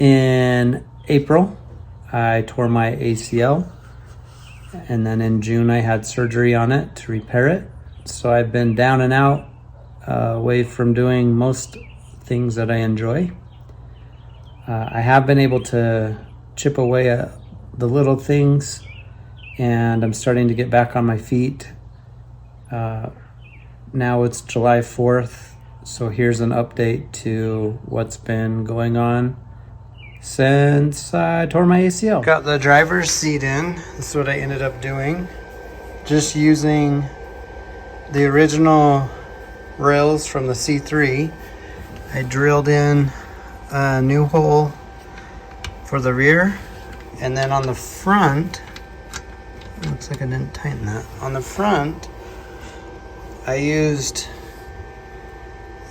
In April, I tore my ACL, and then in June I had surgery on it to repair it. So I've been down and out, away from doing most things that I enjoy. I have been able to chip away at the little things, and I'm starting to get back on my feet. Now it's July 4th, so here's an update to what's been going on since I tore my ACL. Got the driver's seat in. That's what I ended up doing. Just using the original rails from the C3. I drilled in a new hole for the rear, and then on the front, it looks like I didn't tighten that. On the front, I used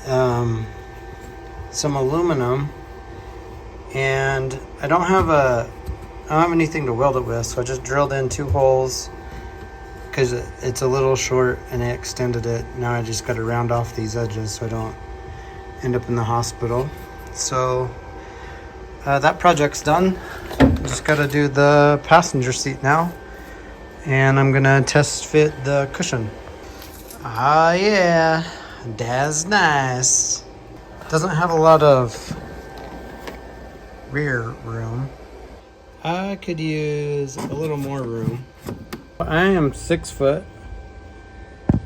some aluminum, and I don't have anything to weld it with, so I just drilled in 2 holes because it's a little short and I extended it. Now I just got to round off these edges so I don't end up in the hospital. So that project's done. Just got to do the passenger seat now, and I'm gonna test fit the cushion. Ah, yeah, that's nice. Doesn't have a lot of rear room. I could use a little more room. I am 6 foot,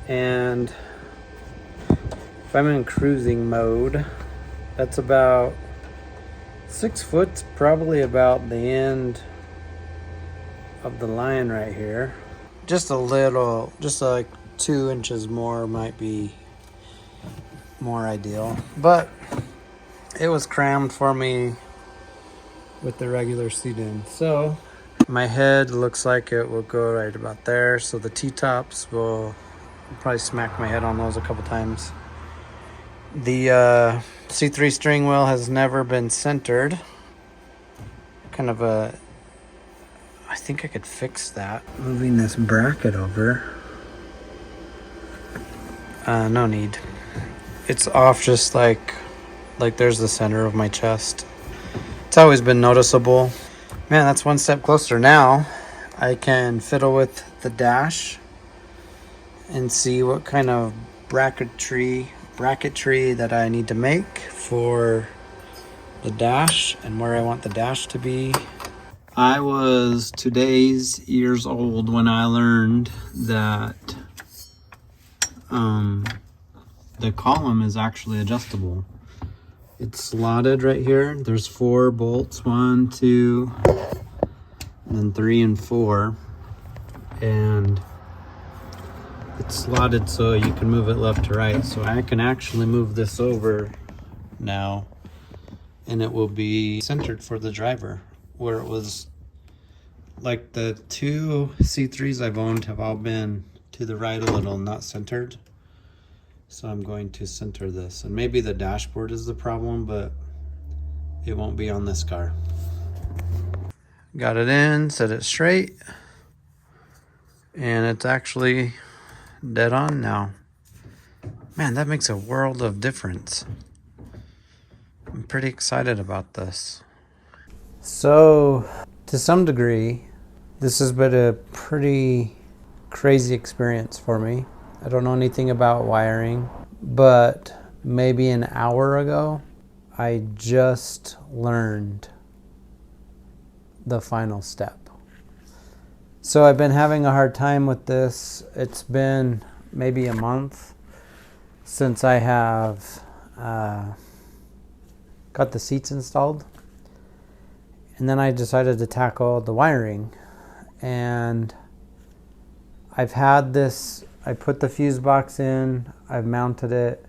and if I'm in cruising mode, that's about 6 foot's probably about the end of the line right here. Just a little, just like 2 inches more might be more ideal, but it was crammed for me with the regular seat in. So my head looks like it will go right about there, so the T-tops will probably smack my head on those a couple times. The C3 steering wheel has never been centered. I think I could fix that. Moving this bracket over. No need. It's off just like there's the center of my chest. It's always been noticeable. Man, that's one step closer now. I can fiddle with the dash and see what kind of bracketry that I need to make for the dash and where I want the dash to be. I was 2 years old when I learned that the column is actually adjustable. It's slotted right here. There's 4 bolts, 1, 2, and then 3 and 4. And it's slotted so you can move it left to right. So I can actually move this over now, and it will be centered for the driver, where it was like the 2 C3s I've owned have all been to the right a little, not centered. So I'm going to center this, and maybe the dashboard is the problem, but it won't be on this car. Got it in, set it straight, and it's actually dead on now. Man, that makes a world of difference. I'm pretty excited about this. So, to some degree, this has been a pretty crazy experience for me. I don't know anything about wiring, but maybe an hour ago, I just learned the final step. So I've been having a hard time with this. It's been maybe a month since I have got the seats installed. And then I decided to tackle the wiring. And I've had this, I put the fuse box in, I've mounted it,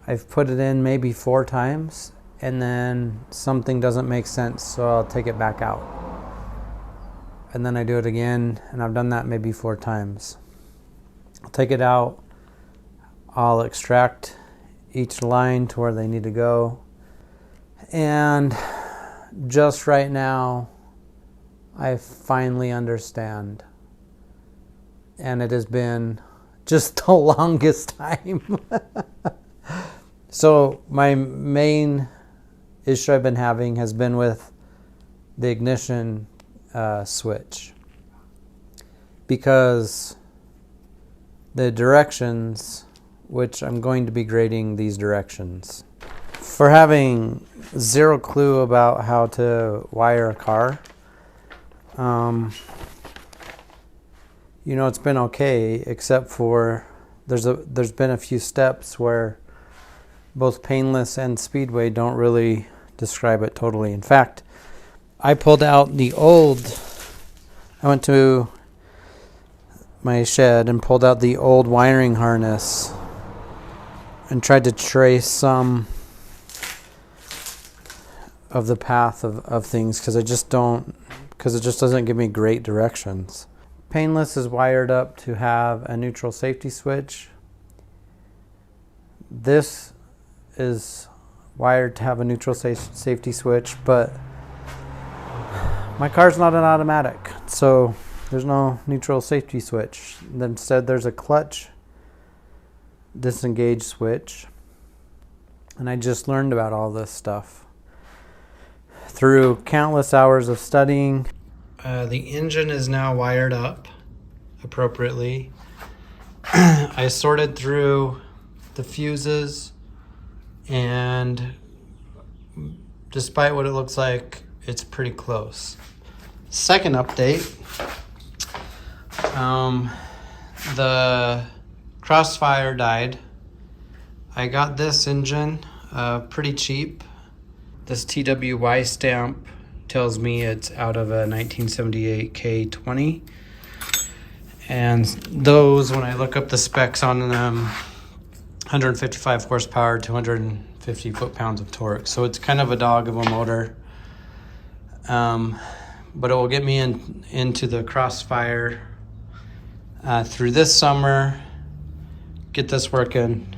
I've put it in maybe 4 times, and then something doesn't make sense, so I'll take it back out. And then I do it again, and I've done that maybe 4 times. I'll take it out, I'll extract each line to where they need to go, and just right now, I finally understand. And it has been just the longest time. So my main issue I've been having has been with the ignition switch, because the directions, which I'm going to be grading these directions. For having zero clue about how to wire a car, it's been okay, except for there's been a few steps where both Painless and Speedway don't really describe it totally. In fact, I pulled out I went to my shed and pulled out the old wiring harness and tried to trace some of the path of things, because it just doesn't give me great directions. Painless is wired up to have a neutral safety switch. This is wired to have a neutral safety switch, but my car's not an automatic, so there's no neutral safety switch. Instead, there's a clutch disengage switch, and I just learned about all this stuff through countless hours of studying. The engine is now wired up appropriately. I sorted through the fuses, and despite what it looks like, it's pretty close. Second update, the Crossfire died. I got this engine pretty cheap. This TWY stamp tells me it's out of a 1978 K20. And those, when I look up the specs on them, 155 horsepower, 250 foot-pounds of torque. So it's kind of a dog of a motor. But it will get me into the Crossfire through this summer, get this working,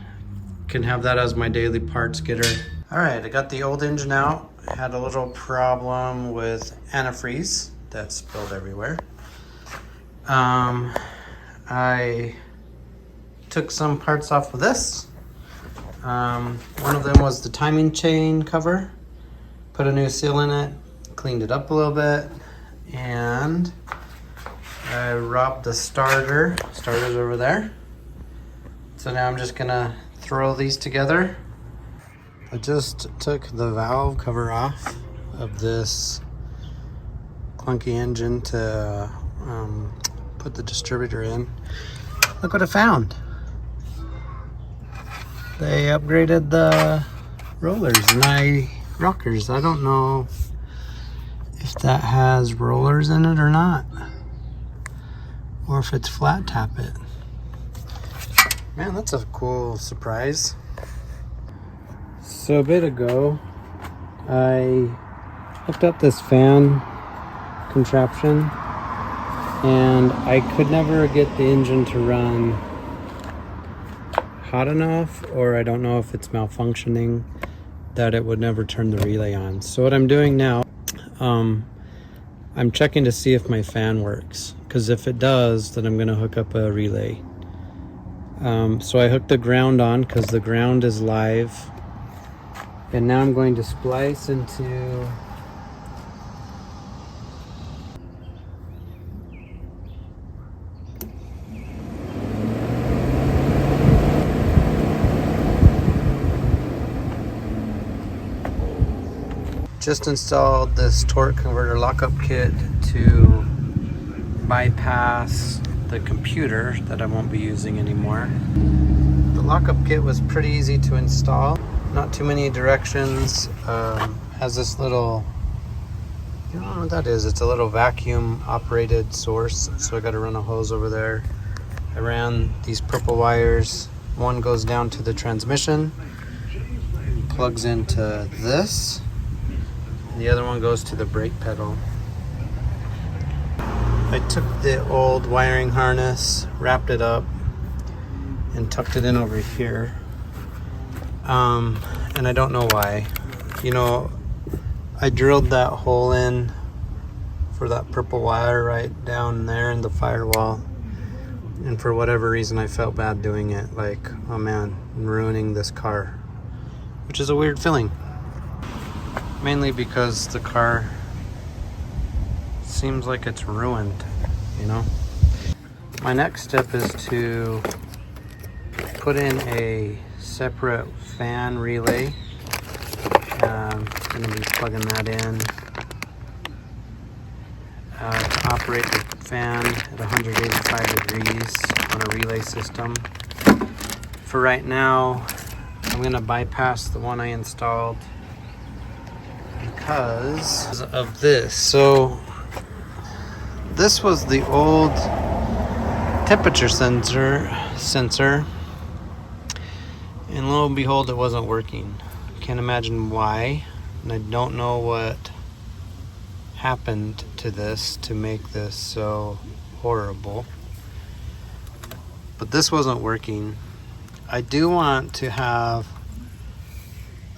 can have that as my daily parts getter. All right, I got the old engine out. I had a little problem with antifreeze that spilled everywhere. I took some parts off of this. One of them was the timing chain cover. Put a new seal in it, cleaned it up a little bit, and I robbed the starter. Starter's over there. So now I'm just gonna throw these together. I just took the valve cover off of this clunky engine to put the distributor in. Look what I found. They upgraded the rollers and rockers. I don't know if that has rollers in it or not, or if it's flat tap it. Man, that's a cool surprise. So a bit ago, I hooked up this fan contraption, and I could never get the engine to run hot enough, or I don't know if it's malfunctioning, that it would never turn the relay on. So what I'm doing now, I'm checking to see if my fan works, because if it does, then I'm going to hook up a relay. So I hooked the ground on because the ground is live. And now I'm going to splice into just installed this torque converter lockup kit to bypass the computer that I won't be using anymore. The lockup kit was pretty easy to install. Not too many directions. Has this little, I don't know what that is. It's a little vacuum operated source. So I got to run a hose over there. I ran these purple wires. One goes down to the transmission, plugs into this. And the other one goes to the brake pedal. I took the old wiring harness, wrapped it up, and tucked it in over here. And I don't know why. I drilled that hole in for that purple wire right down there in the firewall. And for whatever reason, I felt bad doing it. Like, oh man, I'm ruining this car. Which is a weird feeling. mainly because the car seems like it's ruined, you know. My next step is to put in a separate fan relay. I'm going to be plugging that in to operate the fan at 185 degrees on a relay system. For right now, I'm going to bypass the one I installed because of this. So this was the old temperature sensor, and lo and behold, it wasn't working. Can't imagine why, and I don't know what happened to this to make this so horrible, but this wasn't working. I do want to have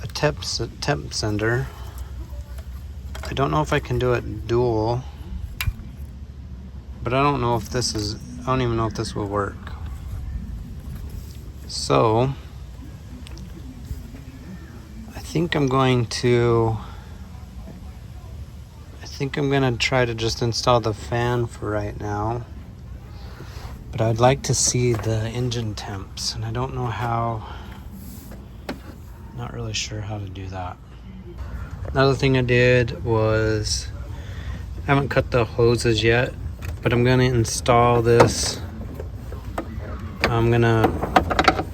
a temp sender. I don't know if I can do it dual, but I don't know if this is, I don't even know if this will work. So I think I'm going to try to just install the fan for right now. But I'd like to see the engine temps, and I don't know how, not really sure how to do that. Another thing I did was, I haven't cut the hoses yet, but I'm gonna install this. I'm gonna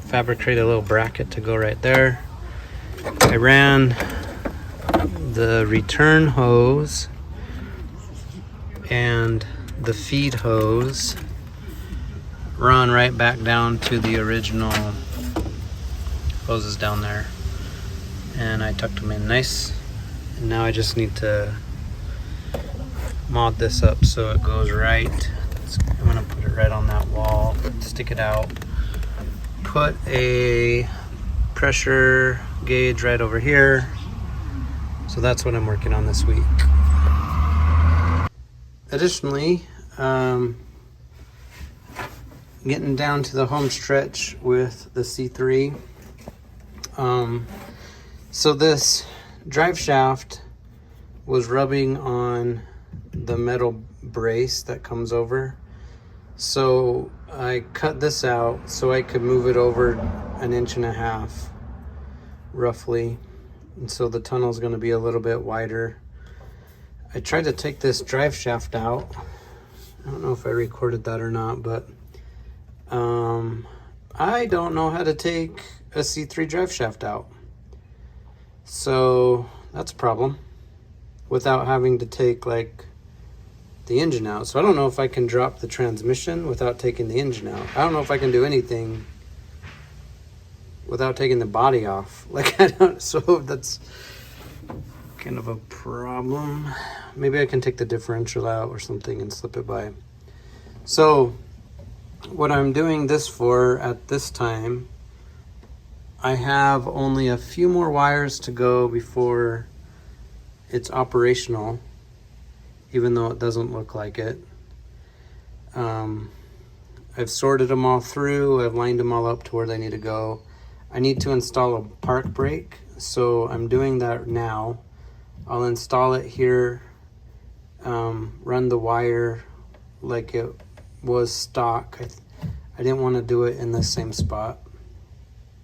fabricate a little bracket to go right there. I ran the return hose and the feed hose run right back down to the original hoses down there, and I tucked them in nice, and now I just need to mod this up so it goes right. I'm gonna put it right on that wall, stick it out, put a pressure gauge right over here. So that's what I'm working on this week. Additionally, getting down to the home stretch with the C3. So this drive shaft was rubbing on the metal brace that comes over. So I cut this out so I could move it over 1.5 inches roughly. And so the tunnel is going to be a little bit wider. I tried to take this drive shaft out. I don't know if I recorded that or not, but I don't know how to take a C3 drive shaft out. So that's a problem without having to take like the engine out. So I don't know if I can drop the transmission without taking the engine out. I don't know if I can do anything without taking the body off. Like, I don't, so that's kind of a problem. Maybe I can take the differential out or something and slip it by. So what I'm doing this for at this time, I have only a few more wires to go before it's operational, even though it doesn't look like it. I've sorted them all through. I've lined them all up to where they need to go. I need to install a park brake, so I'm doing that now. I'll install it here, run the wire like it was stock. I didn't want to do it in the same spot,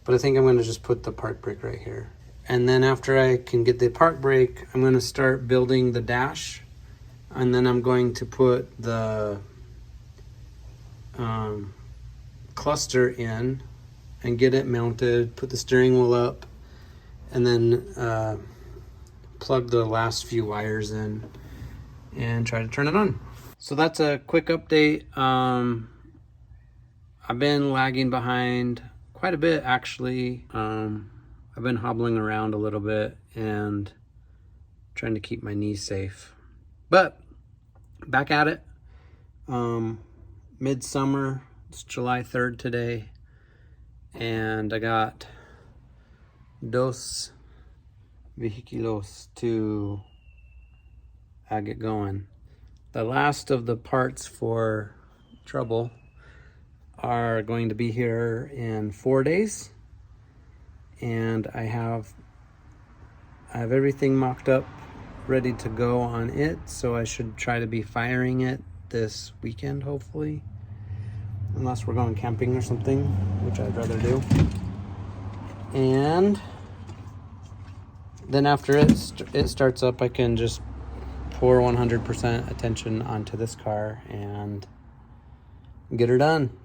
but I think I'm going to just put the park brake right here. And then after I can get the park brake, I'm going to start building the dash, and then I'm going to put the cluster in and get it mounted, put the steering wheel up, and then plug the last few wires in and try to turn it on. So that's a quick update. I've been lagging behind quite a bit, actually. I've been hobbling around a little bit and trying to keep my knees safe. But back at it. Midsummer, it's July 3rd today, and I got dos vehículos to get going. The last of the parts for trouble are going to be here in 4 days, and I have I have everything mocked up, ready to go on it, so I should try to be firing it this weekend, hopefully. Unless we're going camping or something, which I'd rather do. And then after it starts up, I can just pour 100% attention onto this car and get her done.